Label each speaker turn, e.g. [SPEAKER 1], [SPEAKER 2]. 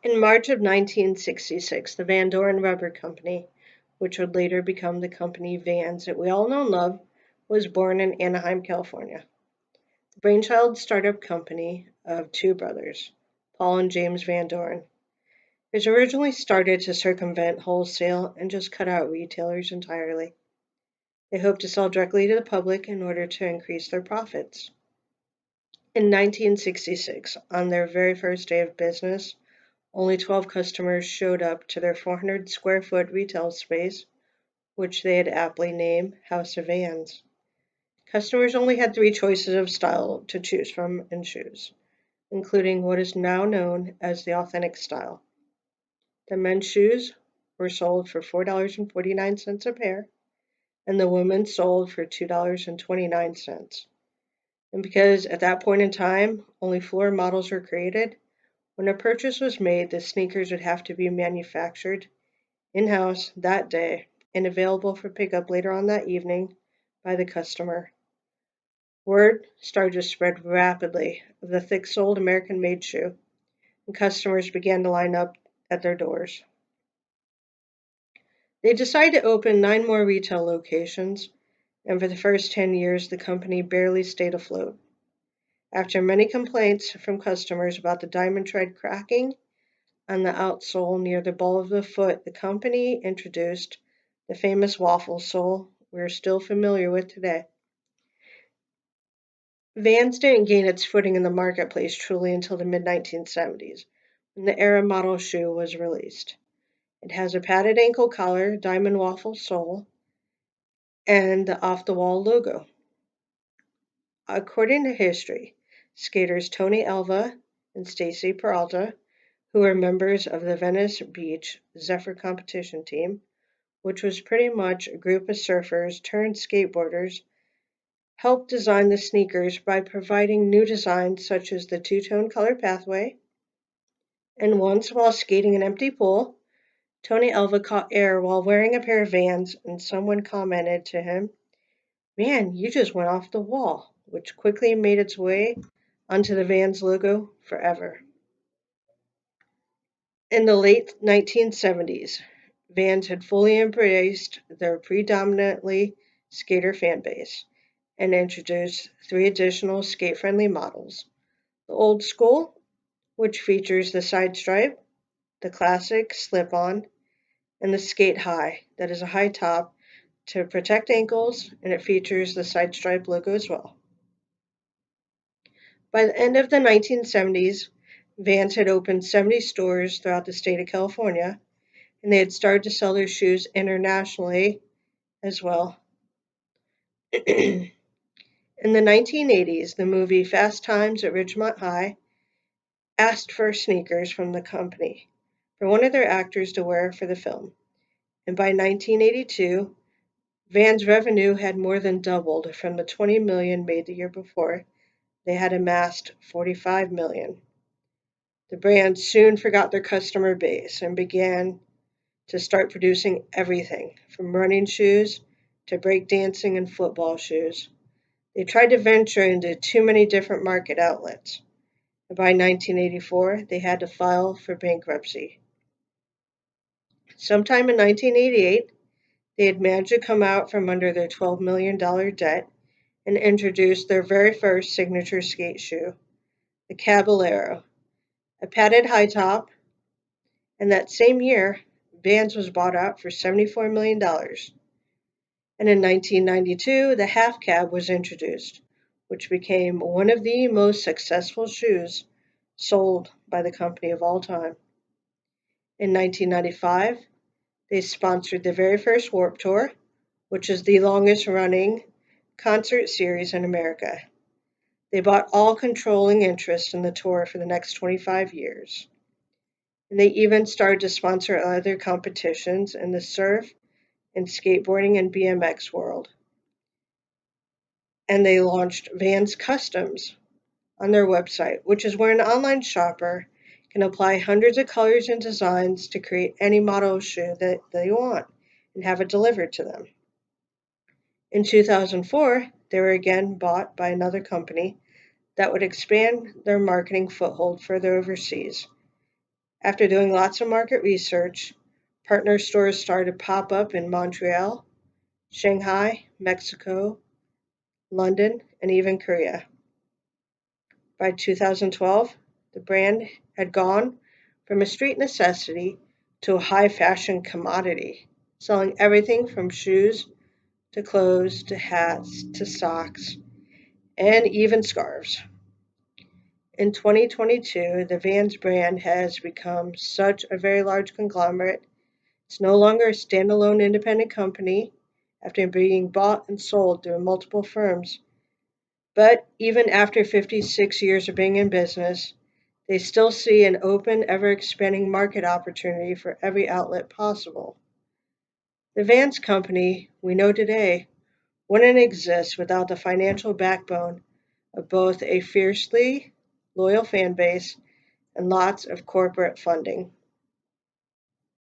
[SPEAKER 1] In March of 1966, the Van Doren Rubber Company, which would later become the company Vans that we all know and love, was born in Anaheim, California. The brainchild startup company of two brothers, Paul and James Van Doren. It was originally started to circumvent wholesale and just cut out retailers entirely. They hoped to sell directly to the public in order to increase their profits. In 1966, on their very first day of business, only 12 customers showed up to their 400 square foot retail space, which they had aptly named House of Vans. Customers only had three choices of style to choose from in shoes, including what is now known as the authentic style. The men's shoes were sold for $4.49 a pair, and the women's sold for $2.29. And because at that point in time only floor models were created, when a purchase was made, the sneakers would have to be manufactured in house that day and available for pickup later on that evening by the customer. Word started to spread rapidly of the thick soled American made shoe, and customers began to line up at their doors. They decided to open 9 more retail locations, and for the first 10 years, the company barely stayed afloat. After many complaints from customers about the diamond tread cracking on the outsole near the ball of the foot, the company introduced the famous waffle sole we're still familiar with today. Vans didn't gain its footing in the marketplace truly until the mid 1970s, when the Era model shoe was released. It has a padded ankle collar, diamond waffle sole, and the off the wall logo. According to history, skaters Tony Elva and Stacy Peralta, who were members of the Venice Beach Zephyr competition team, which was pretty much a group of surfers turned skateboarders, helped design the sneakers by providing new designs such as the two-tone color pathway. And once, while skating an empty pool, Tony Elva caught air while wearing a pair of Vans, and someone commented to him, "Man, you just went off the wall," which quickly made its way onto the Vans logo forever. In the late 1970s, Vans had fully embraced their predominantly skater fan base and introduced three additional skate friendly models: the Old School, which features the side stripe, the Classic slip on, and the Skate High, that is a high top to protect ankles, and it features the side stripe logo as well. By the end of the 1970s, Vans had opened 70 stores throughout the state of California, and they had started to sell their shoes internationally as well. In the 1980s, the movie Fast Times at Ridgemont High asked for sneakers from the company for one of their actors to wear for the film, and by 1982, Vans' revenue had more than doubled from the 20 million made the year before. They had amassed 45 million. The brand soon forgot their customer base and began to start producing everything from running shoes to breakdancing and football shoes. They tried to venture into too many different market outlets. And by 1984, they had to file for bankruptcy. Sometime in 1988, they had managed to come out from under their $12 million debt and introduced their very first signature skate shoe, the Caballero, a padded high top, and that same year, Vans was bought out for $74 million. And in 1992, the half cab was introduced, which became one of the most successful shoes sold by the company of all time. In 1995, they sponsored the very first Warped Tour, which is the longest running concert series in America. They bought all controlling interest in the tour for the next 25 years. And they even started to sponsor other competitions in the surf and skateboarding and BMX world. And they launched Vans Customs on their website, which is where an online shopper can apply hundreds of colors and designs to create any model of shoe that they want and have it delivered to them. In 2004, they were again bought by another company that would expand their marketing foothold further overseas. After doing lots of market research, partner stores started to pop up in Montreal, Shanghai, Mexico, London, and even Korea. By 2012, the brand had gone from a street necessity to a high fashion commodity, selling everything from shoes to clothes to hats to socks and even scarves. In 2022, the Vans brand has become such a very large conglomerate. It's no longer a standalone independent company after being bought and sold through multiple firms. But even after 56 years of being in business, they still see an open, ever expanding market opportunity for every outlet possible. The Vans company we know today wouldn't exist without the financial backbone of both a fiercely loyal fan base and lots of corporate funding.